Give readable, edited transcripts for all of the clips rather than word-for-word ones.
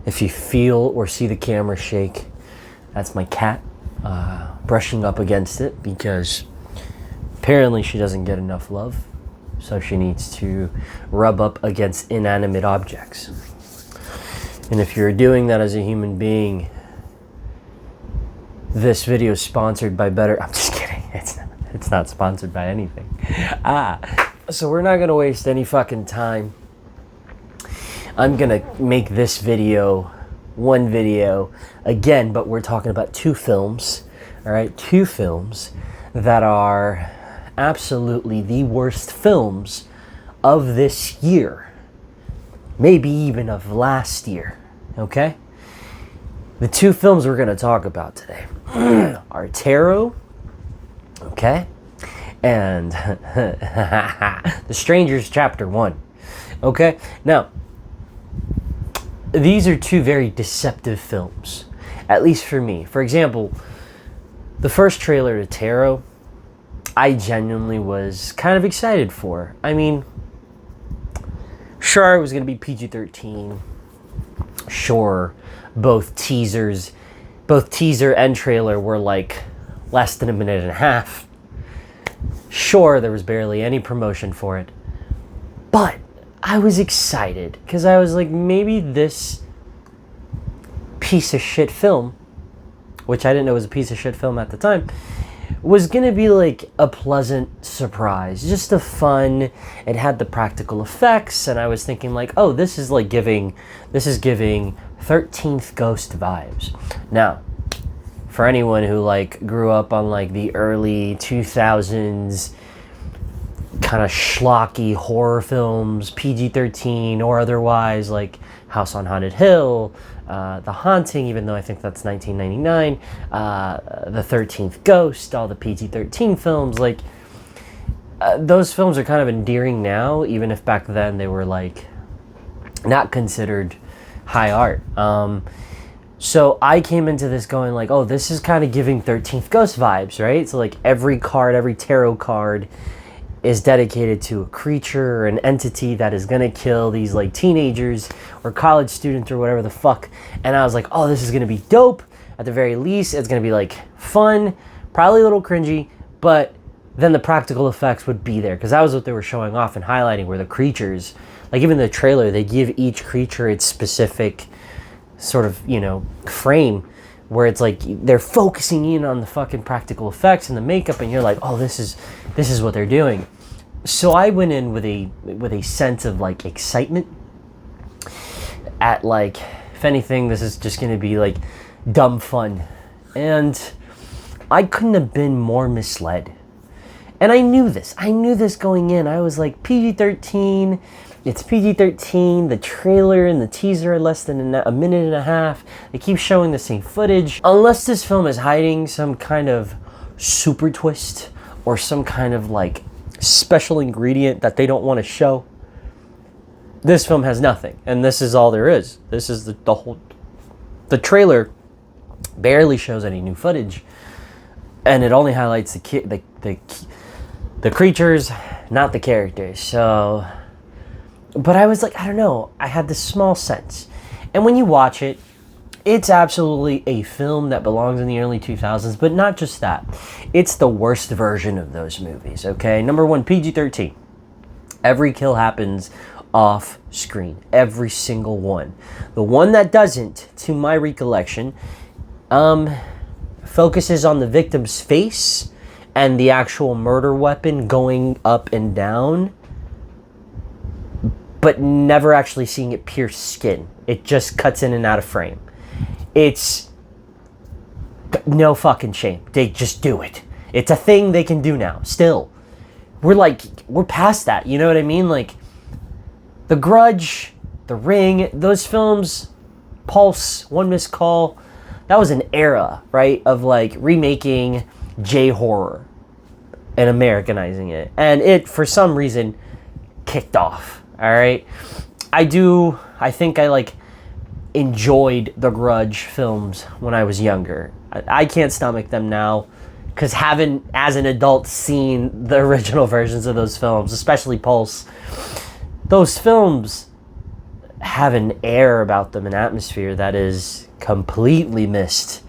If you feel or see the camera shake, that's my cat brushing up against it because apparently she doesn't get enough love, so she needs to rub up against inanimate objects. And if you're doing that as a human being, this video is sponsored by Better... I'm just kidding. It's not sponsored by anything. So we're not going to waste any fucking time. I'm going to make this video one video again, but we're talking about two films. All right, two films that are absolutely the worst films of this year. Maybe even of last year. Okay? The two films we're going to talk about today are Tarot, okay, and The Strangers Chapter 1, okay? Now, these are two very deceptive films, at least for me. For example, the first trailer to Tarot, I genuinely was kind of excited for. I mean, sure, it was going to be PG-13. Sure, both teaser and trailer were like less than a minute and a half. Sure, there was barely any promotion for it. But I was excited because I was like, maybe this piece of shit film, which I didn't know was a piece of shit film at the time, was gonna be like a pleasant surprise, just a fun. It had the practical effects, and I was thinking like, oh, this is giving 13th Ghost vibes. Now, for anyone who like grew up on like the early 2000s kind of schlocky horror films, PG-13 or otherwise, like House on Haunted Hill, The Haunting, even though I think that's 1999, The 13th Ghost, all the PG-13 films, like those films are kind of endearing now, even if back then they were like not considered high art. So I came into this going like, oh, this is kind of giving 13th Ghost vibes, right? So like every tarot card is dedicated to a creature or an entity that is gonna kill these like teenagers or college students or whatever the fuck. And I was like, oh, this is gonna be dope. At the very least, it's gonna be like fun, probably a little cringy, but then the practical effects would be there, because that was what they were showing off and highlighting, were the creatures. Like even the trailer, they give each creature its specific sort of, frame, where it's like they're focusing in on the fucking practical effects and the makeup, and you're like, oh, this is what they're doing. So I went in with a sense of like excitement at like, if anything, this is just gonna be like dumb fun. And I couldn't have been more misled. And I knew this going in. I was like, PG-13, it's PG-13, the trailer and the teaser are less than a minute and a half. They keep showing the same footage. Unless this film is hiding some kind of super twist or some kind of like special ingredient that they don't want to show, this film has nothing. And this is all there is. This is the trailer barely shows any new footage, and it only highlights the creatures, not the characters. So, but I was like, I don't know, I had this small sense. And when you watch it, it's absolutely a film that belongs in the early 2000s, but not just that. It's the worst version of those movies, okay? Number one, PG-13. Every kill happens off screen. Every single one. The one that doesn't, to my recollection, focuses on the victim's face and the actual murder weapon going up and down, but never actually seeing it pierce skin. It just cuts in and out of frame. It's no fucking shame. They just do it. It's a thing they can do now. Still, we're past that. You know what I mean? Like The Grudge, The Ring, those films, Pulse, One Missed Call, that was an era, right, of like remaking J-horror and Americanizing it. And it, for some reason, kicked off, all right? I think I like enjoyed the Grudge films when I was younger. I can't stomach them now, because having, as an adult, seen the original versions of those films, especially Pulse, those films have an air about them, an atmosphere that is completely missed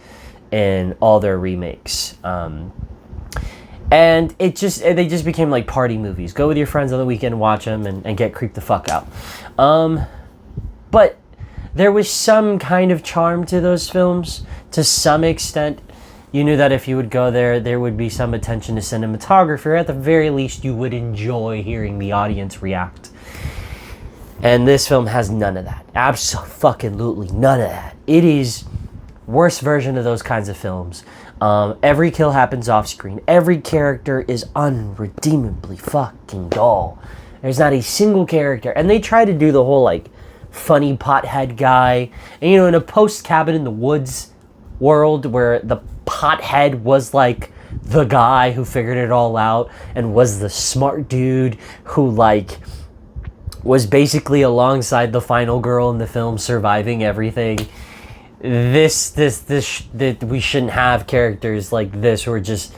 in all their remakes. And they just became like party movies. Go with your friends on the weekend, watch them, and get creeped the fuck out. But there was some kind of charm to those films, to some extent. You knew that if you would go there, there would be some attention to cinematography, or at the very least, you would enjoy hearing the audience react. And this film has none of that. Absolutely none of that. It is worst version of those kinds of films. Every kill happens off screen. Every character is unredeemably fucking dull. There's not a single character. And they try to do the whole, like, funny pothead guy. And, you know, in a post-Cabin in the Woods world where the pothead was, like, the guy who figured it all out and was the smart dude who, like, was basically alongside the final girl in the film surviving everything. That we shouldn't have characters like this who are just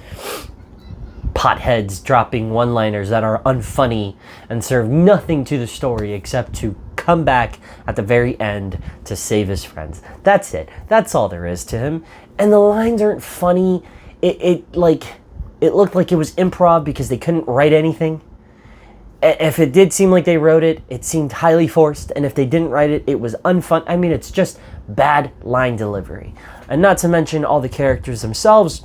potheads dropping one-liners that are unfunny and serve nothing to the story except to come back at the very end to save his friends. That's it. That's all there is to him. And the lines aren't funny. It looked like it was improv because they couldn't write anything. If it did seem like they wrote it, it seemed highly forced. And if they didn't write it, it was unfun. I mean, it's just bad line delivery. And not to mention all the characters themselves.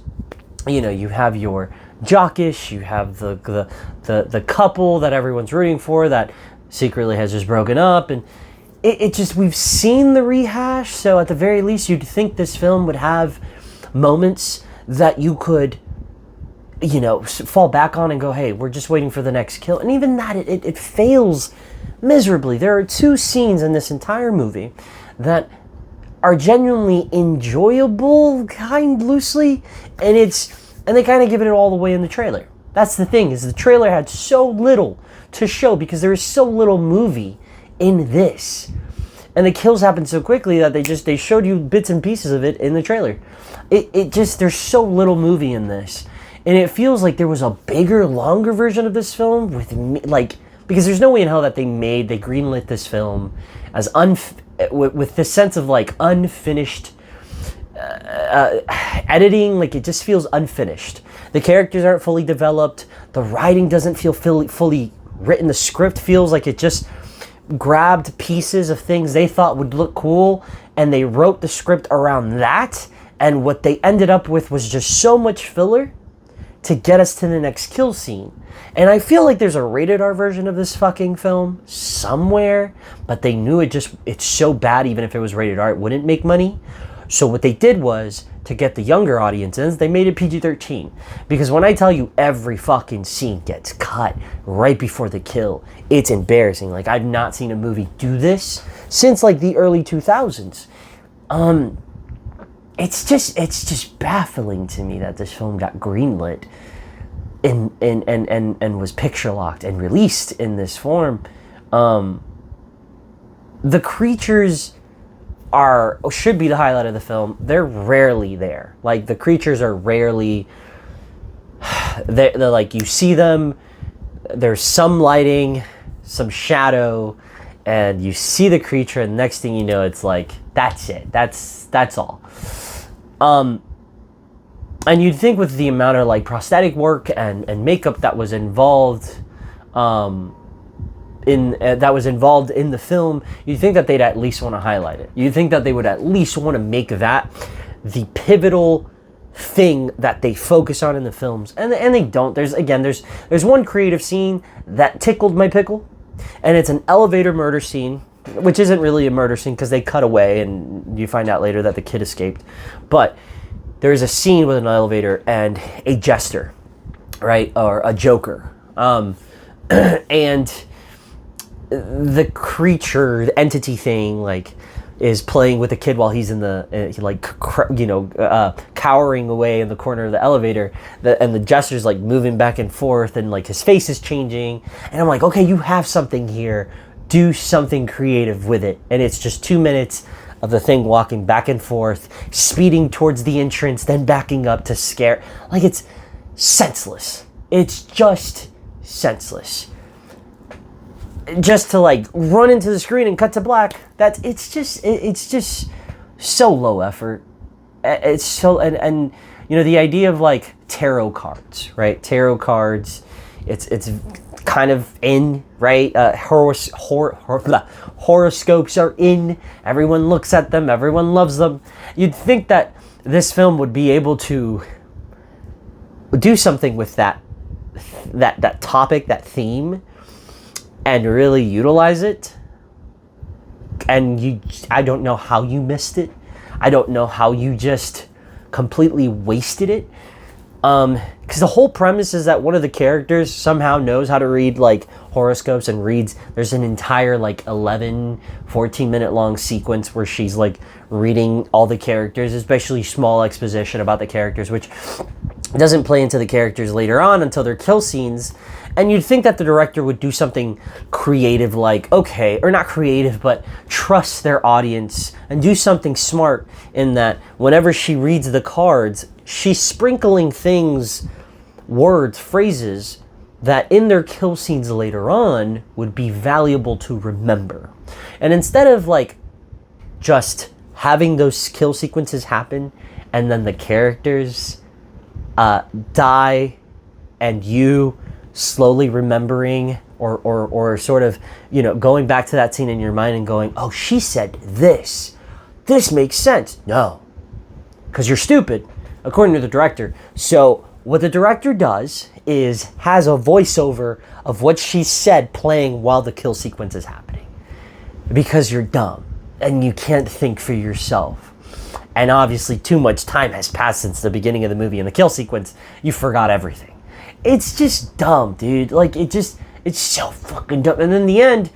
You know, you have your jockish, you have the couple that everyone's rooting for that secretly has just broken up. And it just, we've seen the rehash. So at the very least, you'd think this film would have moments that you could, you know, fall back on and go, hey, we're just waiting for the next kill. And even that, it fails miserably. There are two scenes in this entire movie that are genuinely enjoyable, kind loosely, and they kind of give it all the way in the trailer. That's the thing, is the trailer had so little to show because there is so little movie in this. And the kills happen so quickly that they showed you bits and pieces of it in the trailer. There's so little movie in this. And it feels like there was a bigger, longer version of this film because there's no way in hell that they greenlit this film as with this sense of like unfinished editing. Like, it just feels unfinished. The characters aren't fully developed. The writing doesn't feel fully written. The script feels like it just grabbed pieces of things they thought would look cool and they wrote the script around that. And what they ended up with was just so much filler to get us to the next kill scene. And I feel like there's a rated R version of this fucking film somewhere, but they knew it's so bad, even if it was rated R, it wouldn't make money. So what they did was, to get the younger audiences, they made it PG-13. Because when I tell you every fucking scene gets cut right before the kill, it's embarrassing. Like, I've not seen a movie do this since like the early 2000s. It's just baffling to me that this film got greenlit and was picture locked and released in this form. The creatures should be the highlight of the film. They're rarely there. Like, the creatures are rarely they're like, you see them, there's some lighting, some shadow, and you see the creature, and the next thing you know, it's like, that's it. That's all. And you'd think with the amount of like prosthetic work and makeup that was involved in the film, you'd think that they'd at least want to highlight it. You'd think that they would at least want to make that the pivotal thing that they focus on in the films, and they don't. There's one creative scene that tickled my pickle, and it's an elevator murder scene, which isn't really a murder scene because they cut away and you find out later that the kid escaped. But there's a scene with an elevator and a jester, right, or a joker, and the creature, the entity thing, like, is playing with the kid while he's in the cowering away in the corner of the elevator, and the jester's like moving back and forth, and like his face is changing, and I'm like, okay, you have something here, do something creative with it. And it's just 2 minutes of the thing walking back and forth, speeding towards the entrance, then backing up to scare. Like, it's senseless. It's just senseless. just to like run into the screen and cut to black. It's just so low effort. It's so and you know, the idea of like tarot cards, right? Tarot cards, it's kind of in, right? Horoscopes are in. Everyone looks at them. Everyone loves them. You'd think that this film would be able to do something with that topic, that theme, and really utilize it. And I don't know how you missed it. I don't know how you just completely wasted it. Because the whole premise is that one of the characters somehow knows how to read like horoscopes and reads. There's an entire like 14 minute long sequence where she's like reading all the characters, especially small exposition about the characters, which doesn't play into the characters later on until their kill scenes. And you'd think that the director would do something creative, like, okay, or not creative, but trust their audience and do something smart in that whenever she reads the cards, she's sprinkling things, words, phrases that in their kill scenes later on would be valuable to remember. And instead of like just having those kill sequences happen and then the characters die and you slowly remembering or sort of, you know, going back to that scene in your mind and going, oh, she said this makes sense. No, because you're stupid, according to the director. So what the director does is has a voiceover of what she said playing while the kill sequence is happening, because you're dumb and you can't think for yourself. And obviously too much time has passed since the beginning of the movie and the kill sequence. You forgot everything. It's just dumb, dude. Like, it's so fucking dumb. And in the end,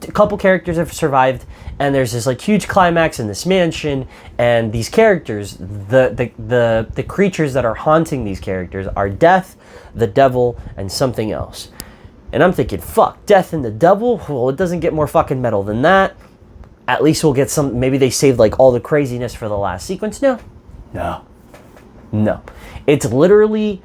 a couple characters have survived, and there's this like huge climax in this mansion, and these characters, the creatures that are haunting these characters are Death, the Devil, and something else. And I'm thinking, fuck, Death and the Devil? Well, it doesn't get more fucking metal than that. At least we'll get some, maybe they saved like all the craziness for the last sequence. No. It's literally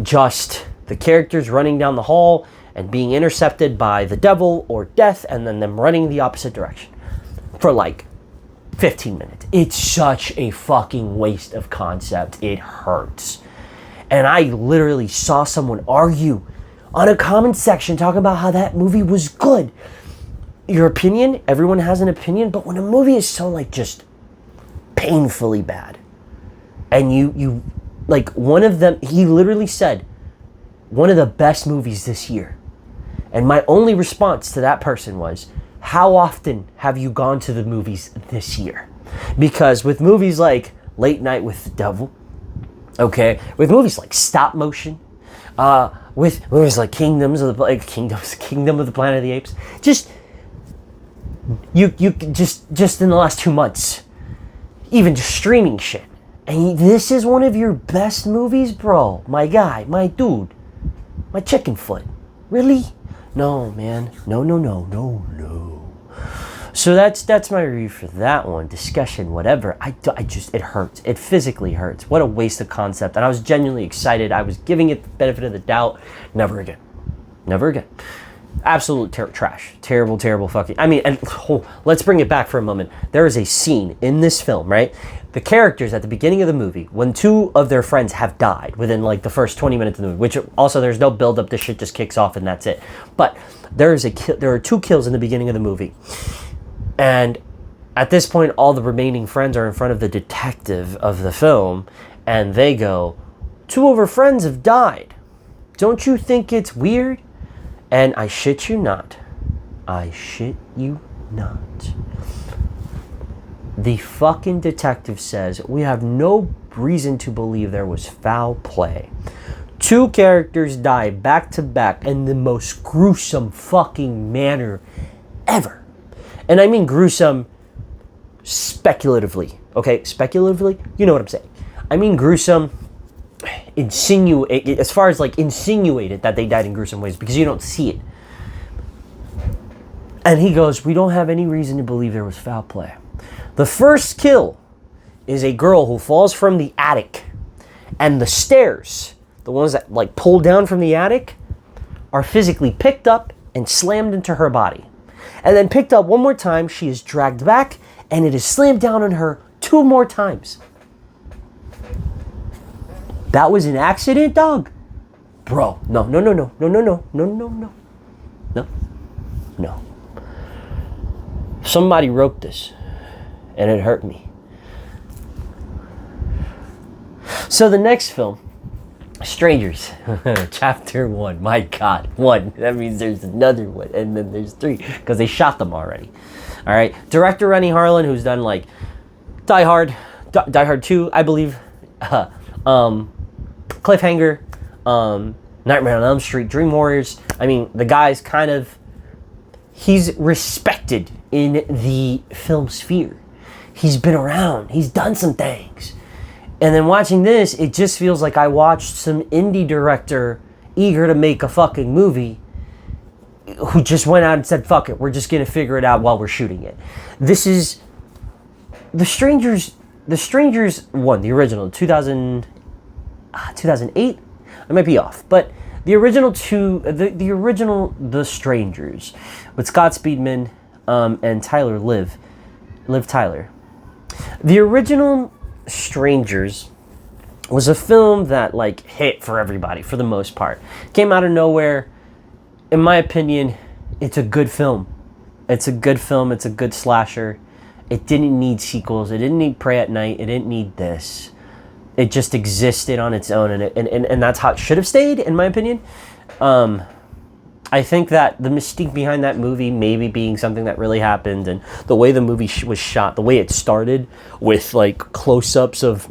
just the characters running down the hall and being intercepted by the Devil or Death, and then them running the opposite direction for like 15 minutes. It's such a fucking waste of concept. It hurts. And I literally saw someone argue on a comment section talking about how that movie was good. Your opinion, everyone has an opinion, but when a movie is so like just painfully bad, and you like, one of them, he literally said, one of the best movies this year. And my only response to that person was, how often have you gone to the movies this year? Because with movies like Late Night with the Devil, okay, with movies like Stop Motion, with movies like Kingdom of the Planet of the Apes, just in the last 2 months, even just streaming shit. And this is one of your best movies, bro. My guy, my dude, my chicken foot. Really? No, man. No. So that's my review for that one. Discussion, whatever. It hurts. It physically hurts. What a waste of concept. And I was genuinely excited. I was giving it the benefit of the doubt. Never again. Absolute trash. Terrible fucking... I mean, and let's bring it back for a moment. There is a scene in this film, right? The characters at the beginning of the movie, when two of their friends have died within like the first 20 minutes of the movie, which also there's no build up, this shit just kicks off and that's it. But there are 2 kills in the beginning of the movie. And at this point, all the remaining friends are in front of the detective of the film, and they go, 2 of our friends have died. Don't you think it's weird? And I shit you not. The fucking detective says, we have no reason to believe there was foul play. 2 characters die back to back in the most gruesome fucking manner ever. And I mean gruesome speculatively. Okay, speculatively? You know what I'm saying. I mean gruesome as far as like insinuated that they died in gruesome ways, because you don't see it. And he goes, we don't have any reason to believe there was foul play. The first kill is a girl who falls from the attic, and the stairs, the ones that like pull down from the attic, are physically picked up and slammed into her body. And then picked up one more time, she is dragged back, and it is slammed down on her 2 more times. That was an accident, dog? Bro, no. Somebody wrote this, and it hurt me. So the next film, Strangers, Chapter 1. My God, 1. That means there's another one, and then there's 3, because they shot them already. All right, director Renny Harlin, who's done like Die Hard 2, I believe, Cliffhanger, Nightmare on Elm Street, Dream Warriors. I mean, the guy's he's respected in the film sphere. He's been around. He's done some things. And then watching this, it just feels like I watched some indie director eager to make a fucking movie who just went out and said, fuck it, we're just going to figure it out while we're shooting it. This is The Strangers 1, the original, 2008? I might be off, but the original The Strangers with Scott Speedman and Tyler Liv Tyler. The original Strangers was a film that like hit for everybody for the most part. Came out of nowhere. In my opinion, it's a good film. It's a good film. It's a good slasher. It didn't need sequels. It didn't need Prey at Night. It didn't need this. It just existed on its own, and that's how it should have stayed, in my opinion. I think that the mystique behind that movie maybe being something that really happened, and the way the movie was shot, the way it started with like close-ups of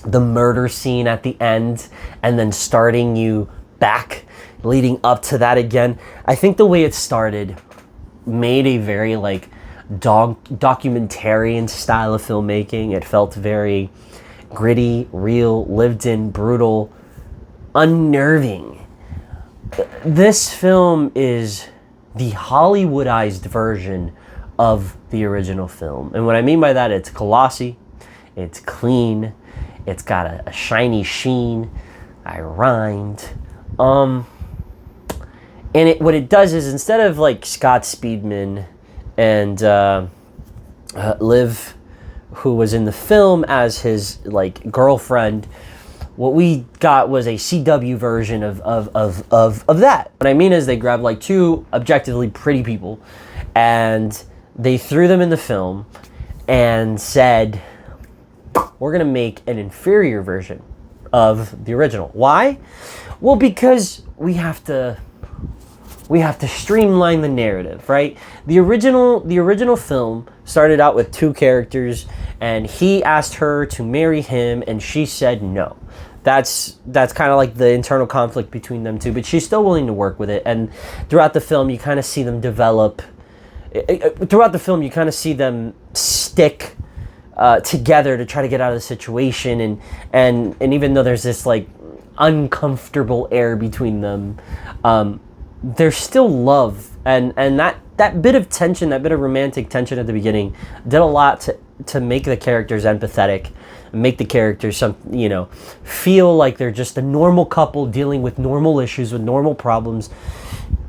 the murder scene at the end, and then starting you back, leading up to that again. I think the way it started made a very like documentarian style of filmmaking. It felt very gritty, real, lived in, brutal, unnerving. This film is the Hollywoodized version of the original film. And what I mean by that, it's glossy, it's clean, it's got a shiny sheen. I rhymed. And what it does is, instead of like Scott Speedman and Liv, who was in the film as his like girlfriend, what we got was a CW version of that. What I mean is, they grabbed like 2 objectively pretty people and they threw them in the film and said, we're gonna make an inferior version of the original. Why? Well, because we have to streamline the narrative, right? The original film started out with 2 characters, and he asked her to marry him and she said no. That's kind of like the internal conflict between them 2, but she's still willing to work with it. And throughout the film, you kind of see them develop. Throughout the film, you kind of see them stick together to try to get out of the situation. And even though there's this like uncomfortable air between them, there's still love. And that bit of tension, that bit of romantic tension at the beginning, did a lot to make the characters empathetic, make the characters feel like they're just a normal couple dealing with normal issues, with normal problems.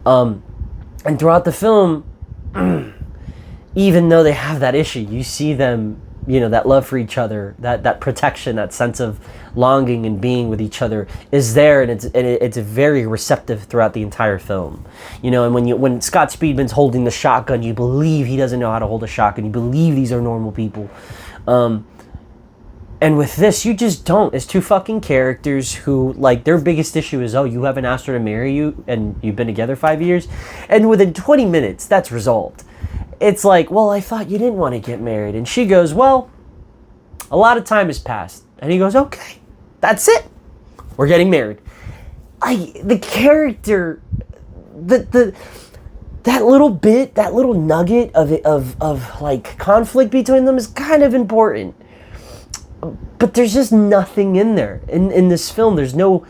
And throughout the film, even though they have that issue, you see them, that love for each other, that protection, that sense of longing and being with each other is there, and it's very receptive throughout the entire film. And when Scott Speedman's holding the shotgun, you believe he doesn't know how to hold a shotgun. You believe these are normal people. And with this, you just don't. It's 2 fucking characters who, like, their biggest issue is, oh, you haven't asked her to marry you, and you've been together 5 years, and within 20 minutes, that's resolved. It's like, well, I thought you didn't want to get married. And she goes, well, a lot of time has passed. And he goes, okay, that's it. We're getting married. The character, that little nugget of like conflict between them is kind of important. But there's just nothing in there. In this film, there's no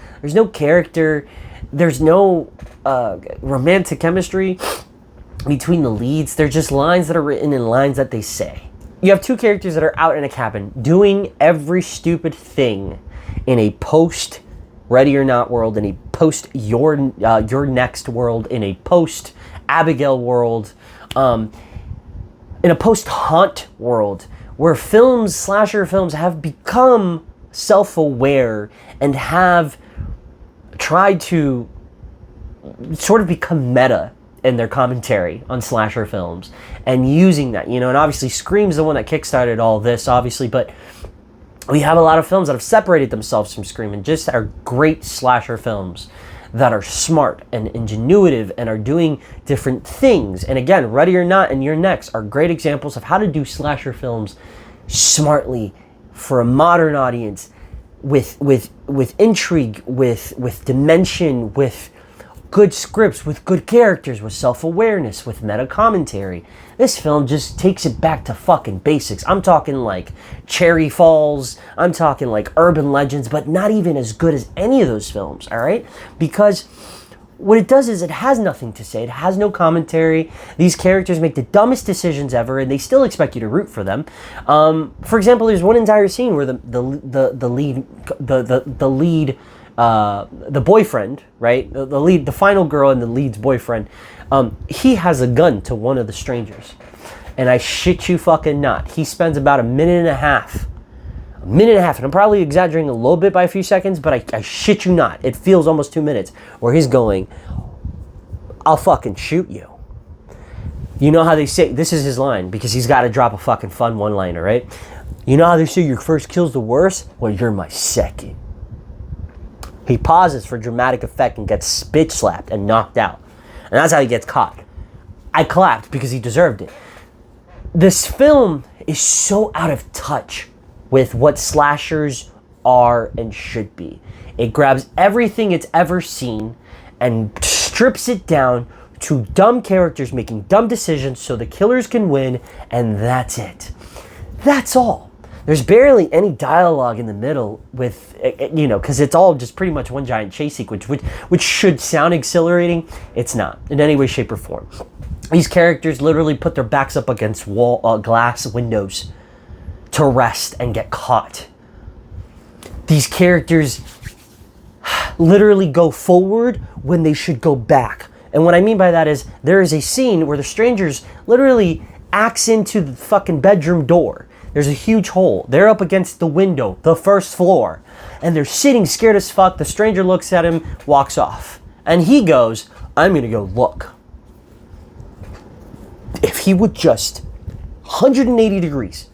character. There's no romantic chemistry between the leads. They're just lines that are written and lines that they say. You have 2 characters that are out in a cabin doing every stupid thing in a post Ready or Not world, in a post Your Next world, in a post Abigail world, in a post Haunt world, where slasher films have become self-aware and have tried to sort of become meta in their commentary on slasher films and using that, and obviously Scream's the one that kickstarted all this, obviously, but we have a lot of films that have separated themselves from Scream and just are great slasher films that are smart and ingenuitive and are doing different things. And again, Ready or Not and You're Next are great examples of how to do slasher films smartly for a modern audience, with intrigue, with dimension, with good scripts, with good characters, with self-awareness, with meta commentary. This film just takes it back to fucking basics. I'm talking like Cherry Falls, I'm talking like Urban Legends, but not even as good as any of those films, all right? Because what it does is it has nothing to say. It has no commentary. These characters make the dumbest decisions ever, and they still expect you to root for them. For example, there's one entire scene where the boyfriend, right? The final girl and the lead's boyfriend, he has a gun to one of the strangers. And I shit you fucking not, he spends about a minute and a half, and I'm probably exaggerating a little bit by a few seconds, but I shit you not, it feels almost 2 minutes, where he's going, I'll fucking shoot you. You know how they say, this is his line, because he's got to drop a fucking fun one-liner, right? You know how they say your first kill's the worst? Well, you're my second. He pauses for dramatic effect and gets spit slapped and knocked out. And that's how he gets caught. I clapped because he deserved it. This film is so out of touch with what slashers are and should be. It grabs everything it's ever seen and strips it down to dumb characters making dumb decisions so the killers can win, and that's it. That's all. There's barely any dialogue in the middle with, because it's all just pretty much one giant chase sequence, which should sound exhilarating. It's not, in any way, shape, or form. These characters literally put their backs up against glass windows to rest and get caught. These characters literally go forward when they should go back. And what I mean by that is there is a scene where the strangers literally axe into the fucking bedroom door. There's a huge hole. They're up against the window, the first floor, and they're sitting scared as fuck. The stranger looks at him, walks off. And he goes, I'm gonna go look. If he would just 180 degrees,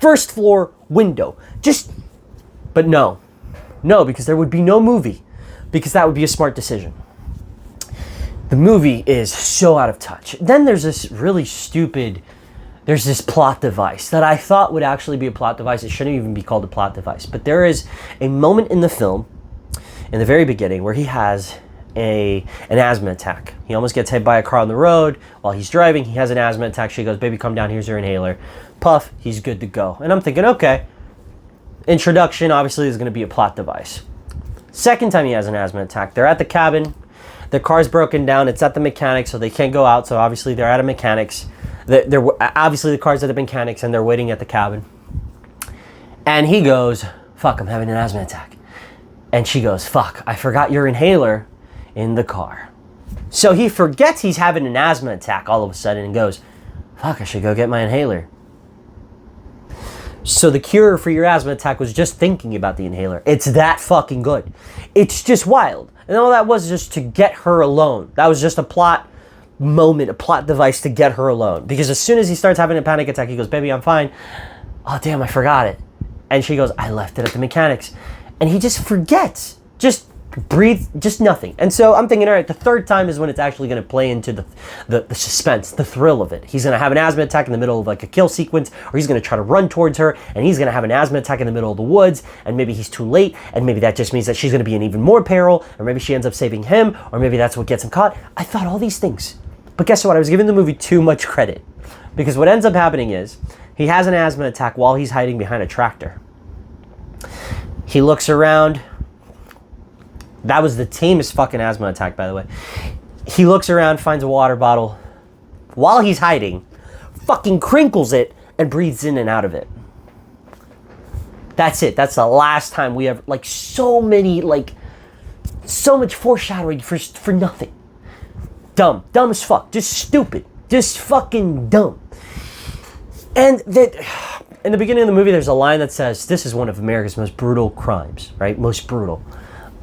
first floor window, but no, because there would be no movie, because that would be a smart decision. The movie is so out of touch. Then there's this really stupid, there's this plot device that I thought would actually be a plot device. It shouldn't even be called a plot device. But there is a moment in the film, in the very beginning, where he has an asthma attack. He almost gets hit by a car on the road while he's driving. He has an asthma attack. She goes, baby, come down, here's your inhaler. Puff, he's good to go. And I'm thinking, okay, introduction, obviously is going to be a plot device. Second time he has an asthma attack, they're at the cabin. The car's broken down. It's at the mechanic, so they can't go out. So obviously they're at a mechanic's. They're obviously the car's at the mechanics, and they're waiting at the cabin. And he goes, fuck, I'm having an asthma attack. And she goes, fuck, I forgot your inhaler in the car. So he forgets he's having an asthma attack all of a sudden and goes, fuck, I should go get my inhaler. So the cure for your asthma attack was just thinking about the inhaler. It's that fucking good. It's just wild. And all that was just to get her alone. That was just a plot moment, a plot device to get her alone. Because as soon as he starts having a panic attack, he goes, baby, I'm fine. Oh, damn, I forgot it. And she goes, I left it at the mechanics. And he just forgets. Just breathe, just nothing. And so I'm thinking, all right, the third time is when it's actually going to play into the suspense, the thrill of it. He's going to have an asthma attack in the middle of like a kill sequence, or he's going to try to run towards her, and he's going to have an asthma attack in the middle of the woods, and maybe he's too late, and maybe that just means that she's going to be in even more peril, or maybe she ends up saving him, or maybe that's what gets him caught. I thought all these things. But guess what? I was giving the movie too much credit. Because what ends up happening is, he has an asthma attack while he's hiding behind a tractor. He looks around. That was the tamest fucking asthma attack, by the way. He looks around, finds a water bottle. While he's hiding, fucking crinkles it and breathes in and out of it. That's it. That's the last time we ever, like, so many, like, So much foreshadowing for nothing. Dumb as fuck, just stupid, just fucking dumb. And that in the beginning of the movie, there's a line that says, "This is one of America's most brutal crimes," right? Most brutal.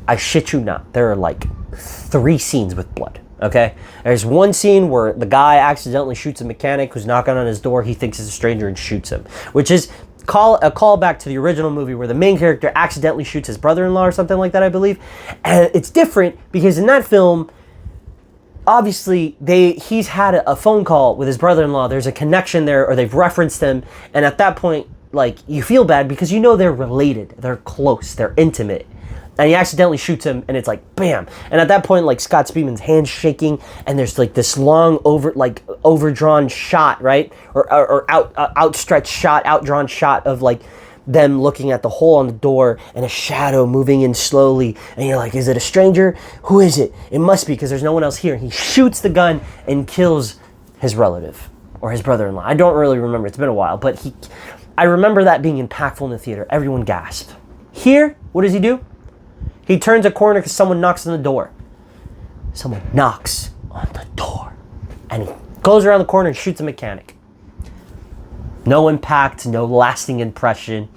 I shit you not. There are like 3 scenes with blood. Okay, there's one scene where the guy accidentally shoots a mechanic who's knocking on his door. He thinks it's a stranger and shoots him, which is a callback to the original movie where the main character accidentally shoots his brother-in-law or something like that, I believe. And it's different because in that film, obviously he's had a phone call with his brother-in-law. There's a connection there, or they've referenced him, and at that point, like, you feel bad because you know they're related, they're close, they're intimate. And he accidentally shoots him, and it's like, bam. And at that point, like, Scott Speedman's hand's shaking, and there's like this long, overdrawn shot, right? Or outstretched shot, outdrawn shot of like them looking at the hole on the door and a shadow moving in slowly. And you're like, is it a stranger? Who is it? It must be, because there's no one else here. And he shoots the gun and kills his relative or his brother-in-law. I don't really remember. It's been a while, but I remember that being impactful in the theater. Everyone gasped. Here, what does he do? He turns a corner because someone knocks on the door. Someone knocks on the door. And he goes around the corner and shoots a mechanic. No impact, no lasting impression.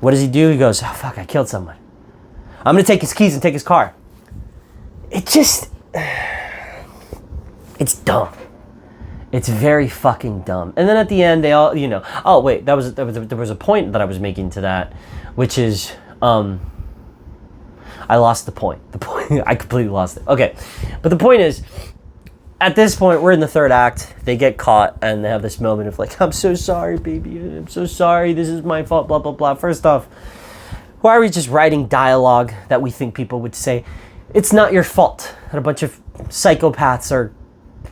What does he do? He goes, oh, fuck, I killed someone. I'm going to take his keys and take his car. It just... It's dumb. It's very fucking dumb. And then at the end, they all, you know... Oh, wait, there was a point that I was making to that, which is... I lost the point. I completely lost it. Okay. But the point is, at this point, we're in the 3rd act. They get caught, and they have this moment of like, I'm so sorry, baby. I'm so sorry. This is my fault, blah, blah, blah. First off, why are we just writing dialogue that we think people would say? It's not your fault that a bunch of psychopaths are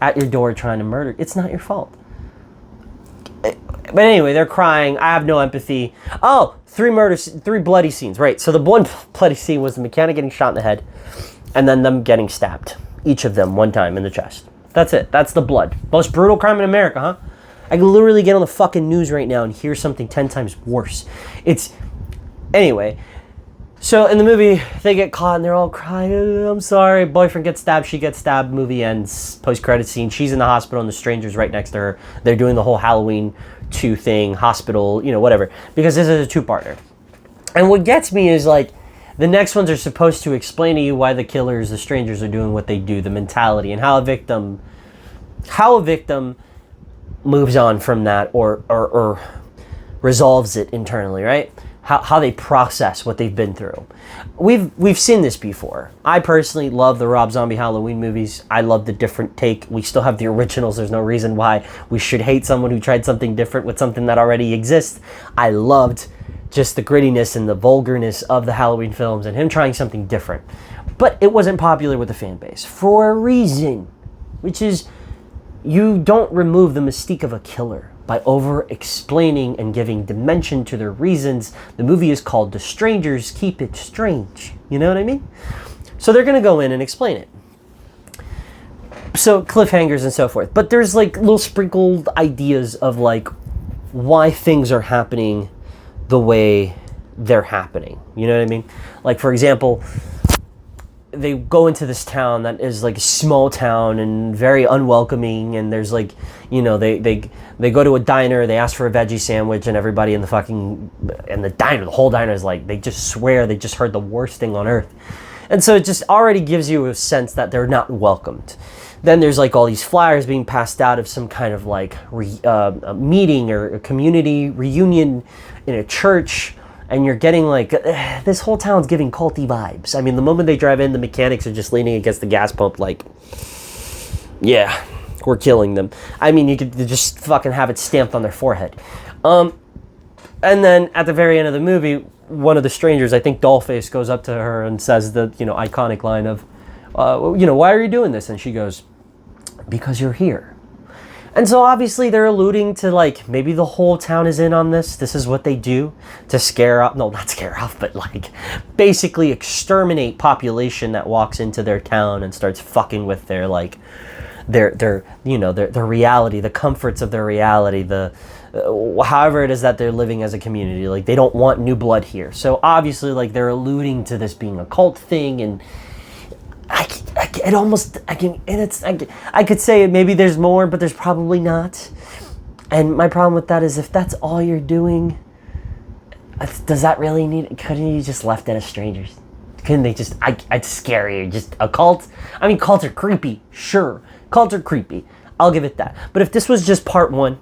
at your door trying to murder. It's not your fault. But anyway, they're crying. I have no empathy. Oh, 3 bloody scenes. Right. So the one bloody scene was the mechanic getting shot in the head and then them getting stabbed. Each of them one time in the chest. That's it. That's the blood. Most brutal crime in America, huh? I can literally get on the fucking news right now and hear something 10 times worse. Anyway. So in the movie, they get caught and they're all crying. I'm sorry. Boyfriend gets stabbed. She gets stabbed. Movie ends. Post-credit scene. She's in the hospital and the stranger's right next to her. They're doing the whole Halloween 2 thing. Hospital, whatever. Because this is a 2-parter. And what gets me is like, the next ones are supposed to explain to you why the killers, the strangers, are doing what they do. The mentality and how a victim moves on from that or resolves it internally, right? How they process what they've been through. We've seen this before. I personally love the Rob Zombie Halloween movies. I love the different take. We still have the originals. There's no reason why we should hate someone who tried something different with something that already exists. I loved just the grittiness and the vulgarness of the Halloween films and him trying something different. But it wasn't popular with the fan base for a reason, which is you don't remove the mystique of a killer by over-explaining and giving dimension to their reasons. The movie is called The Strangers Keep It Strange. You know what I mean? So they're going to go in and explain it. So cliffhangers and so forth. But there's like little sprinkled ideas of like why things are happening the way they're happening. You know what I mean? Like, for example, they go into this town that is like a small town and very unwelcoming, and there's like, they go to a diner, they ask for a veggie sandwich, and everybody in the diner, the whole diner is like, they just swear they just heard the worst thing on earth. And so it just already gives you a sense that they're not welcomed. Then there's like all these flyers being passed out of some kind of like a meeting or a community reunion in a church, and you're getting like, this whole town's giving culty vibes. I mean, the moment they drive in, the mechanics are just leaning against the gas pump like, yeah, we're killing them. I mean, you could just fucking have it stamped on their forehead. And then at the very end of the movie, one of the strangers, I think Dollface, goes up to her and says the, iconic line of, why are you doing this? And she goes, because you're here. And so obviously they're alluding to like, maybe the whole town is in on this. This is what they do to not scare off, but like basically exterminate population that walks into their town and starts fucking with their like, their reality, the comforts of their reality, however it is that they're living as a community. Like, they don't want new blood here. So obviously like they're alluding to this being a cult thing, and it almost, I could say maybe there's more, but there's probably not. And my problem with that is if that's all you're doing, does that really need, couldn't you just left it as strangers? Couldn't they just, it's scary, just a cult? I mean, cults are creepy, sure. Cults are creepy, I'll give it that. But if this was just part one,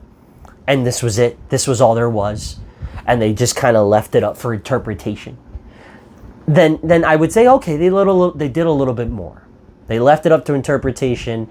and this was it, this was all there was, and they just kind of left it up for interpretation, then I would say, okay, they did a little bit more. They left it up to interpretation.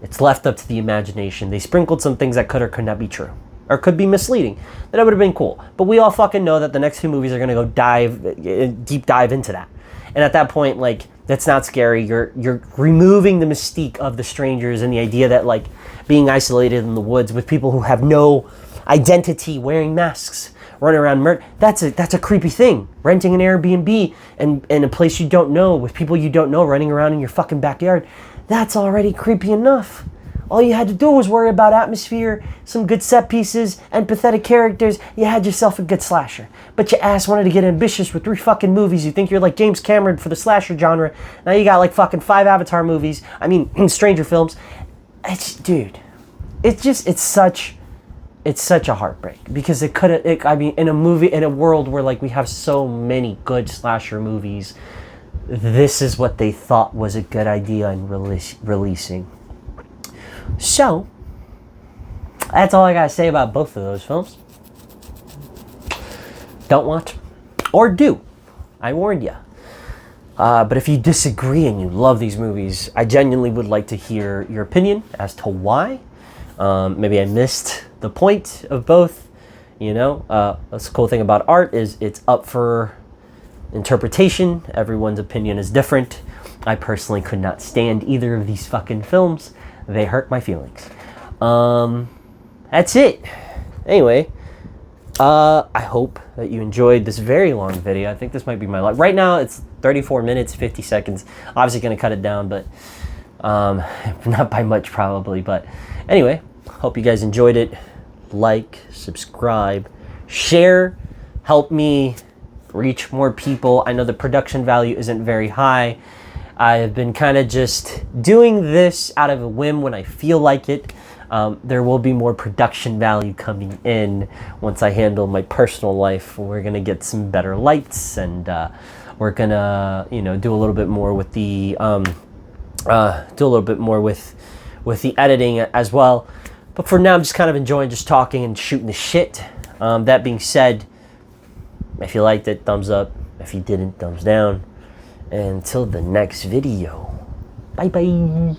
It's left up to the imagination. They sprinkled some things that could or could not be true, or could be misleading. That would have been cool. But we all fucking know that the next 2 movies are gonna go deep dive into that. And at that point, like, that's not scary. You're removing the mystique of the strangers and the idea that, like, being isolated in the woods with people who have no identity, wearing masks, running around that's a creepy thing. Renting an Airbnb and in a place you don't know with people you don't know running around in your fucking backyard, that's already creepy enough. All you had to do was worry about atmosphere, some good set pieces, and pathetic characters. You had yourself a good slasher. But your ass wanted to get ambitious with 3 fucking movies. You think you're like James Cameron for the slasher genre. Now you got like fucking 5 Avatar movies. I mean, Stranger films. It's such a heartbreak, because in a world where like we have so many good slasher movies, this is what they thought was a good idea in releasing. So that's all I gotta say about both of those films. Don't watch, or do. I warned you. But if you disagree and you love these movies, I genuinely would like to hear your opinion as to why. Maybe I missed the point of both. That's the cool thing about art is it's up for interpretation. Everyone's opinion is different. I personally could not stand either of these fucking films. They hurt my feelings. That's it. Anyway, I hope that you enjoyed this very long video. I think this might be my right now it's 34 minutes 50 seconds. Obviously gonna cut it down, but not by much probably. But anyway, hope you guys enjoyed it. Like, subscribe, share, help me reach more people. I know the production value isn't very high. I have been kind of just doing this out of a whim when I feel like it. There will be more production value coming in once I handle my personal life. We're gonna get some better lights, and we're gonna, do a little bit more with the with the editing as well. But for now, I'm just kind of enjoying just talking and shooting the shit. That being said, if you liked it, thumbs up. If you didn't, thumbs down. And until the next video, bye bye.